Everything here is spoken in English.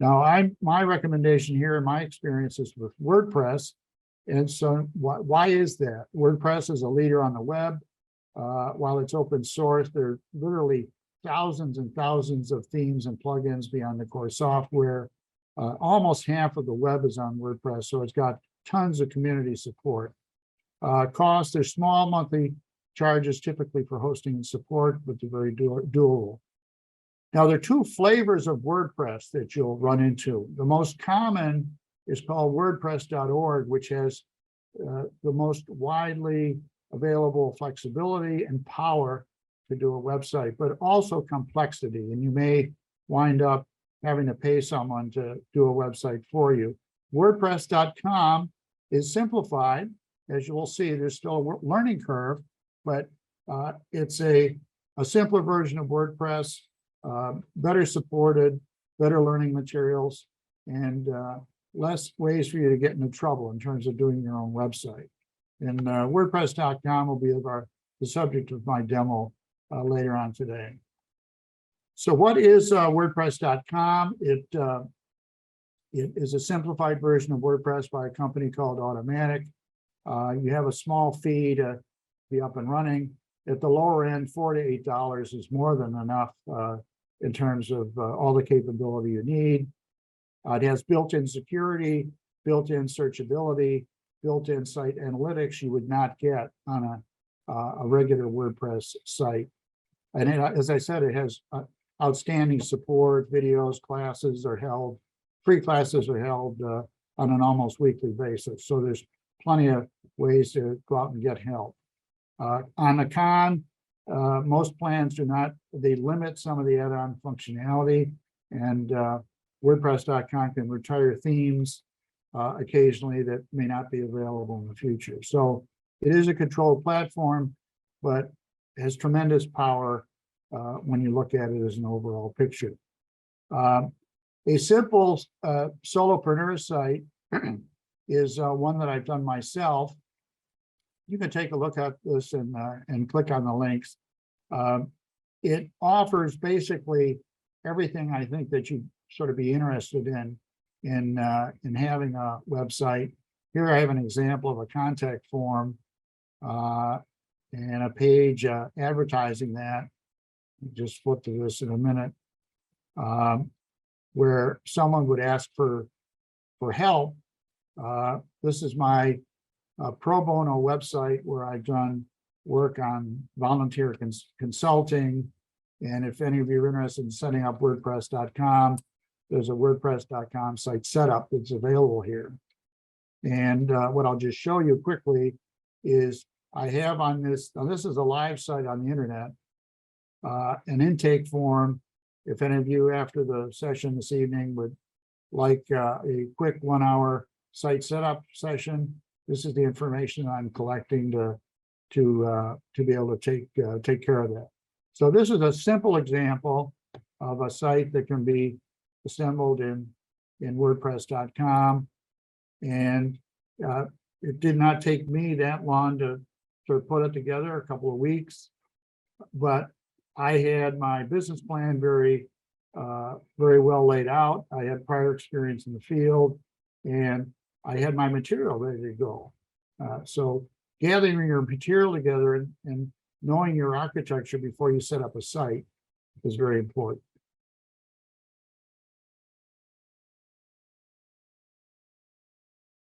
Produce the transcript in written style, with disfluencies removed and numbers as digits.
Now, my recommendation here in my experiences with WordPress, and so why is that? WordPress is a leader on the web. While it's open source, there are literally thousands and thousands of themes and plugins beyond the core software. Almost half of the web is on WordPress, so it's got tons of community support. Costs, there's small monthly charges typically for hosting and support, but they're very doable. Now, there are two flavors of WordPress that you'll run into. The most common is called WordPress.org, which has the most widely available flexibility and power to do a website, but also complexity. And you may wind up having to pay someone to do a website for you. WordPress.com is simplified. As you will see, there's still a learning curve, but it's a simpler version of WordPress, better supported, better learning materials, and less ways for you to get into trouble in terms of doing your own website. And WordPress.com will be the subject of my demo later on today. So what is WordPress.com? It is a simplified version of WordPress by a company called Automatic. You have a small fee to be up and running. At the lower end, $4 to $8 is more than enough in terms of all the capability you need. It has built-in security, built-in searchability, built-in site analytics you would not get on a regular WordPress site. And as I said, it has outstanding support. Videos, classes are held, free classes are held on an almost weekly basis. So there's plenty of ways to go out and get help. On the con, most plans do not, they limit some of the add-on functionality, and WordPress.com can retire themes occasionally that may not be available in the future. So it is a controlled platform, but has tremendous power when you look at it as an overall picture. A simple solopreneur site is one that I've done myself. You can take a look at this and click on the links. It offers basically everything I think that you sort of be interested in having a website. Here I have an example of a contact form and a page advertising that. Just flip to this in a minute, where someone would ask for help. This is my pro bono website where I've done work on volunteer consulting. And if any of you are interested in setting up WordPress.com, there's a WordPress.com site setup that's available here. And what I'll just show you quickly is I have on this, now this is a live site on the internet, an intake form. If any of you after the session this evening would like a quick 1 hour site setup session, this is the information I'm collecting to be able to take care of that. So this is a simple example of a site that can be assembled in WordPress.com, and it did not take me that long to put it together, a couple of weeks, but I had my business plan very well laid out. I had prior experience in the field, and I had my material ready to go. So gathering your material together and knowing your architecture before you set up a site is very important.